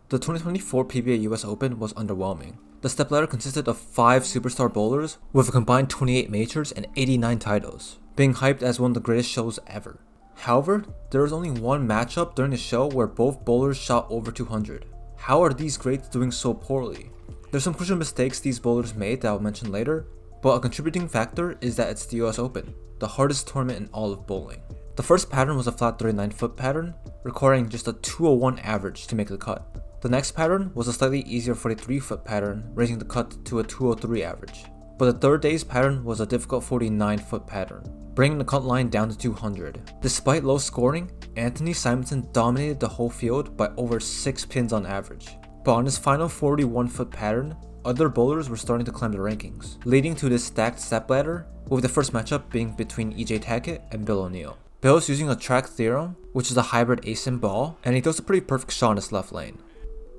The 2024 PBA US Open was underwhelming. The stepladder consisted of 5 superstar bowlers with a combined 28 majors and 89 titles, being hyped as one of the greatest shows ever. However, there was only one matchup during the show where both bowlers shot over 200. How are these greats doing so poorly? There's some crucial mistakes these bowlers made that I'll mention later, but a contributing factor is that it's the US Open, the hardest tournament in all of bowling. The first pattern was a flat 39-foot pattern, requiring just a 201 average to make the cut. The next pattern was a slightly easier 43-foot pattern, raising the cut to a 203 average. But the third day's pattern was a difficult 49-foot pattern, bringing the cut line down to 200. Despite low scoring, Anthony Simonsen dominated the whole field by over 6 pins on average. But on his final 41-foot pattern, other bowlers were starting to climb the rankings, leading to this stacked stepladder, with the first matchup being between Tackett and Bill O'Neill. Bill is using a track theorem, which is a hybrid asim ball, and he throws a pretty perfect shot in his left lane.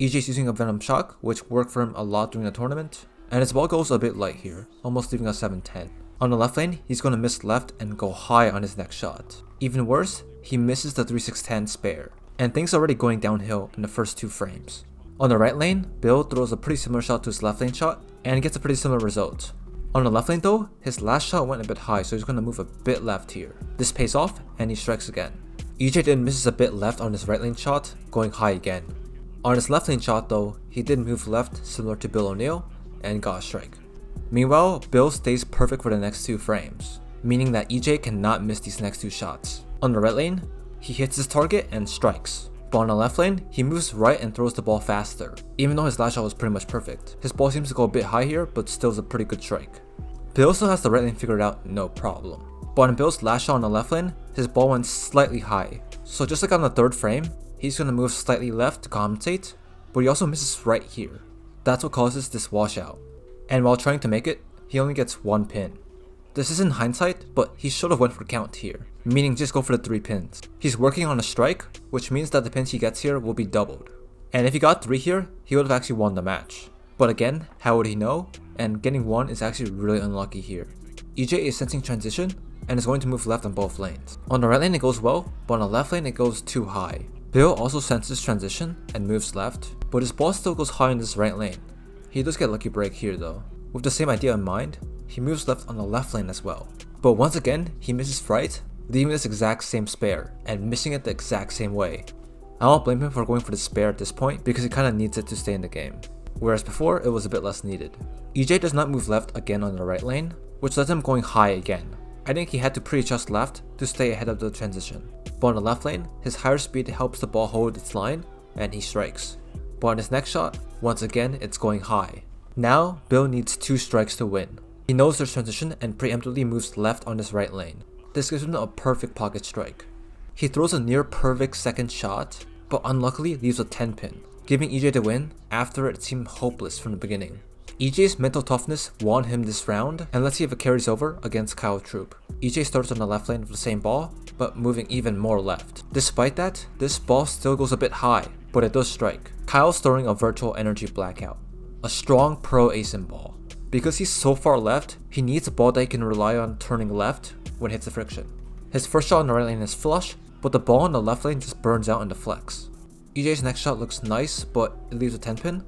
EJ's using a Venom Shock, which worked for him a lot during the tournament, and his ball goes a bit light here, almost leaving a 7-10. On the left lane, he's going to miss left and go high on his next shot. Even worse, he misses the 3-6-10 spare, and things are already going downhill in the first 2 frames. On the right lane, Bill throws a pretty similar shot to his left lane shot, and gets a pretty similar result. On the left lane though, his last shot went a bit high, so he's going to move a bit left here. This pays off, and he strikes again. EJ then misses a bit left on his right lane shot, going high again. On his left lane shot though, he did move left similar to Bill O'Neill, and got a strike. Meanwhile, Bill stays perfect for the next 2 frames, meaning that EJ cannot miss these next 2 shots. On the right lane, he hits his target and strikes. But on the left lane, he moves right and throws the ball faster. Even though his last shot was pretty much perfect, his ball seems to go a bit high here, but still is a pretty good strike. Bill still has the right lane figured out, no problem. But on Bill's last shot on the left lane, his ball went slightly high. So just like on the 3rd frame, he's going to move slightly left to compensate, but he also misses right here. That's what causes this washout. And while trying to make it, he only gets 1 pin. This is in hindsight, but he should have went for count here, meaning just go for the 3 pins. He's working on a strike, which means that the pins he gets here will be doubled. And if he got 3 here, he would have actually won the match. But again, how would he know? And getting 1 is actually really unlucky here. EJ is sensing transition, and is going to move left on both lanes. On the right lane it goes well, but on the left lane it goes too high. Bill also senses transition and moves left, but his ball still goes high in this right lane. He does get a lucky break here though. With the same idea in mind, he moves left on the left lane as well. But once again, he misses right, leaving this exact same spare, and missing it the exact same way. I don't blame him for going for the spare at this point, because he kinda needs it to stay in the game. Whereas before, it was a bit less needed. EJ does not move left again on the right lane, which led him going high again. I think he had to pre-adjust left to stay ahead of the transition. But on the left lane, his higher speed helps the ball hold its line, and he strikes. But on his next shot, once again, it's going high. Now, Bill needs 2 strikes to win. He knows there's transition and preemptively moves left on his right lane. This gives him a perfect pocket strike. He throws a near perfect second shot, but unluckily leaves a 10 pin, giving EJ the win after it seemed hopeless from the beginning. EJ's mental toughness won him this round, and let's see if it carries over against Troup. EJ starts on the left lane with the same ball, but moving even more left. Despite that, this ball still goes a bit high, but it does strike. Kyle's throwing a virtual energy blackout, a strong pro asim ball. Because he's so far left, he needs a ball that he can rely on turning left when it hits the friction. His first shot on the right lane is flush, but the ball on the left lane just burns out in the flex. EJ's next shot looks nice, but it leaves a 10 pin.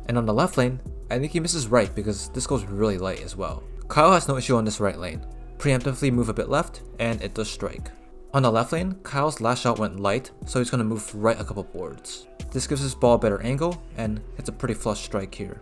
And on the left lane, I think he misses right because this goes really light as well. Kyle has no issue on this right lane. Preemptively move a bit left, and it does strike. On the left lane, Kyle's last shot went light, so he's going to move right a couple boards. This gives his ball a better angle, and hits a pretty flush strike here.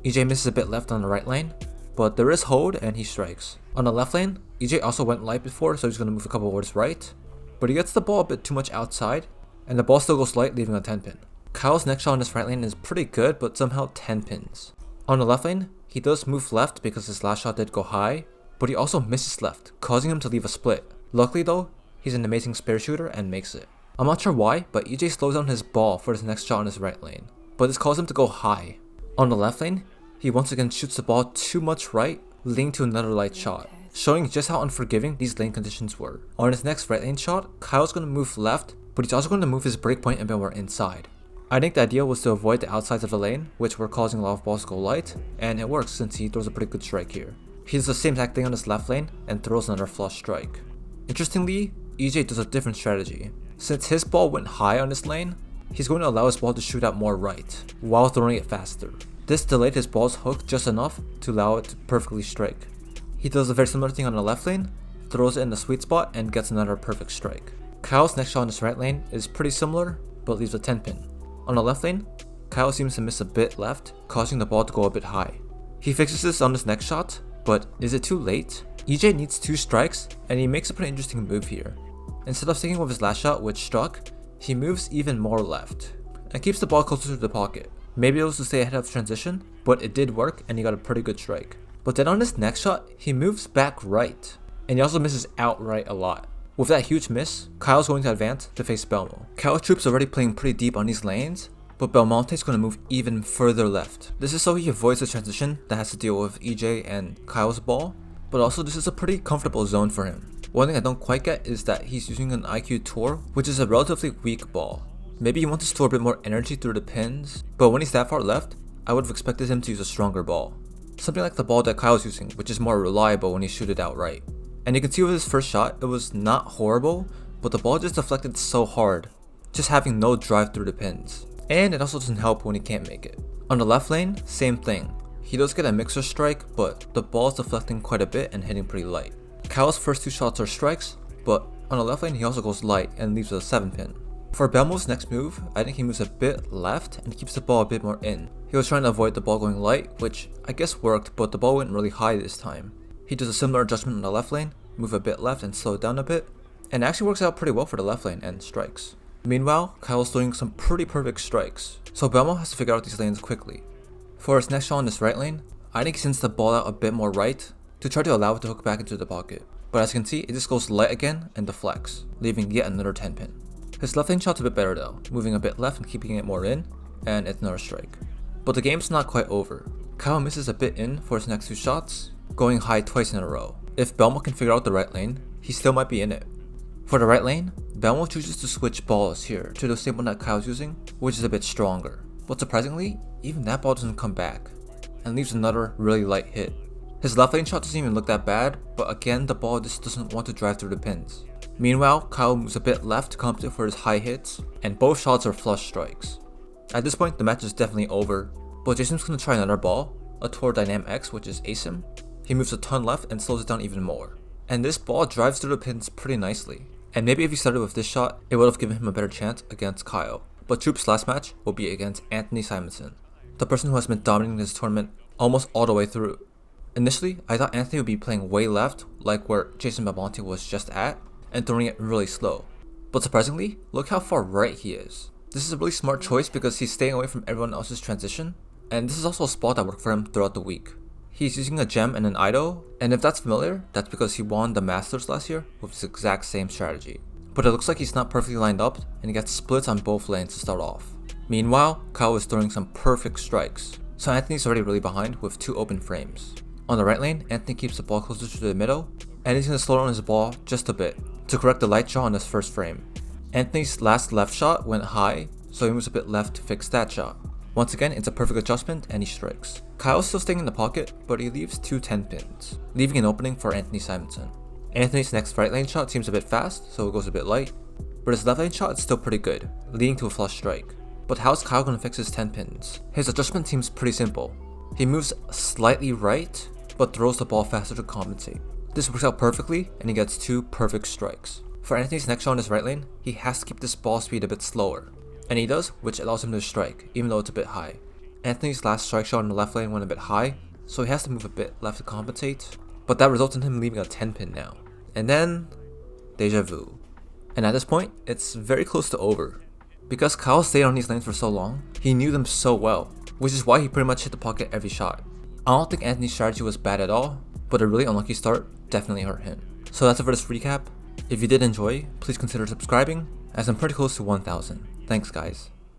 EJ misses a bit left on the right lane, but there is hold and he strikes. On the left lane, EJ also went light before, so he's going to move a couple boards right, but he gets the ball a bit too much outside, and the ball still goes light, leaving a 10 pin. Kyle's next shot on this right lane is pretty good, but somehow 10 pins. On the left lane, he does move left because his last shot did go high, but he also misses left, causing him to leave a split. Luckily though, he's an amazing spare shooter and makes it. I'm not sure why, but EJ slows down his ball for his next shot on his right lane, but this caused him to go high. On the left lane, he once again shoots the ball too much right, leading to another light shot, showing just how unforgiving these lane conditions were. On his next right lane shot, Kyle's going to move left, but he's also going to move his breakpoint a bit more inside. I think the idea was to avoid the outsides of the lane, which were causing a lot of balls to go light, and it works since he throws a pretty good strike here. He does the same exact thing on his left lane, and throws another flush strike. Interestingly, EJ does a different strategy. Since his ball went high on this lane, he's going to allow his ball to shoot out more right, while throwing it faster. This delayed his ball's hook just enough to allow it to perfectly strike. He does a very similar thing on the left lane, throws it in the sweet spot and gets another perfect strike. Kyle's next shot on his right lane is pretty similar, but leaves a 10 pin. On the left lane, Kyle seems to miss a bit left, causing the ball to go a bit high. He fixes this on his next shot, but is it too late? EJ needs 2 strikes, and he makes a pretty interesting move here. Instead of sticking with his last shot, which struck, he moves even more left, and keeps the ball closer to the pocket. Maybe it was to stay ahead of transition, but it did work and he got a pretty good strike. But then on his next shot, he moves back right, and he also misses outright a lot. With that huge miss, Kyle's going to advance to face Belmo. Kyle's Troup's already playing pretty deep on these lanes, but Belmonte's going to move even further left. This is so he avoids the transition that has to deal with EJ and Kyle's ball, but also this is a pretty comfortable zone for him. One thing I don't quite get is that he's using an IQ Tour, which is a relatively weak ball. Maybe he wants to store a bit more energy through the pins, but when he's that far left, I would have expected him to use a stronger ball. Something like the ball that Kyle's using, which is more reliable when he shoots it out right. And you can see with his first shot, it was not horrible, but the ball just deflected so hard, just having no drive through the pins. And it also doesn't help when he can't make it. On the left lane, same thing. He does get a mixer strike, but the ball is deflecting quite a bit and hitting pretty light. Kyle's first 2 shots are strikes, but on the left lane he also goes light and leaves a 7 pin. For Belmo's next move, I think he moves a bit left and keeps the ball a bit more in. He was trying to avoid the ball going light, which I guess worked, but the ball went really high this time. He does a similar adjustment on the left lane, move a bit left and slow it down a bit, and it actually works out pretty well for the left lane and strikes. Meanwhile, Kyle's doing some pretty perfect strikes, so Belmo has to figure out these lanes quickly. For his next shot on this right lane, I think he sends the ball out a bit more right to try to allow it to hook back into the pocket. But as you can see, it just goes light again and deflects, leaving yet another 10 pin. His left lane shot's a bit better though, moving a bit left and keeping it more in, and it's another strike. But the game's not quite over. Kyle misses a bit in for his next 2 shots, going high twice in a row. If Belmo can figure out the right lane, he still might be in it. For the right lane, Belmo chooses to switch balls here to the same one that Kyle's using, which is a bit stronger. But surprisingly, even that ball doesn't come back, and leaves another really light hit. His left lane shot doesn't even look that bad, but again the ball just doesn't want to drive through the pins. Meanwhile, Kyle moves a bit left to compensate for his high hits, and both shots are flush strikes. At this point, the match is definitely over, but Jason's going to try another ball, a Tour Dynam X, which is ASIM. He moves a ton left and slows it down even more. And this ball drives through the pins pretty nicely. And maybe if he started with this shot, it would have given him a better chance against Kyle. But Troup's last match will be against Anthony Simonsen, the person who has been dominating this tournament almost all the way through. Initially, I thought Anthony would be playing way left, like where Jason Belmonte was just at, and throwing it really slow. But surprisingly, look how far right he is. This is a really smart choice because he's staying away from everyone else's transition, and this is also a spot that worked for him throughout the week. He's using a gem and an idol, and if that's familiar, that's because he won the Masters last year with this exact same strategy. But it looks like he's not perfectly lined up, and he gets splits on both lanes to start off. Meanwhile, Kyle is throwing some perfect strikes, so Anthony's already really behind with 2 open frames. On the right lane, Anthony keeps the ball closer to the middle, and he's going to slow down his ball just a bit to correct the light shot on his first frame. Anthony's last left shot went high, so he moves a bit left to fix that shot. Once again, it's a perfect adjustment and he strikes. Kyle's still staying in the pocket, but he leaves 2 10 pins, leaving an opening for Anthony Simonsen. Anthony's next right lane shot seems a bit fast, so it goes a bit light, but his left lane shot is still pretty good, leading to a flush strike. But how's Kyle going to fix his 10 pins? His adjustment seems pretty simple. He moves slightly right, but throws the ball faster to compensate. This works out perfectly, and he gets 2 perfect strikes. For Anthony's next shot on his right lane, he has to keep this ball speed a bit slower, and he does, which allows him to strike, even though it's a bit high. Anthony's last strike shot on the left lane went a bit high, so he has to move a bit left to compensate, but that results in him leaving a 10 pin now. And then, deja vu. And at this point, it's very close to over. Because Kyle stayed on these lanes for so long, he knew them so well, which is why he pretty much hit the pocket every shot. I don't think Anthony's strategy was bad at all, but a really unlucky start definitely hurt him. So that's it for this recap. If you did enjoy, please consider subscribing, as I'm pretty close to 1,000. Thanks guys.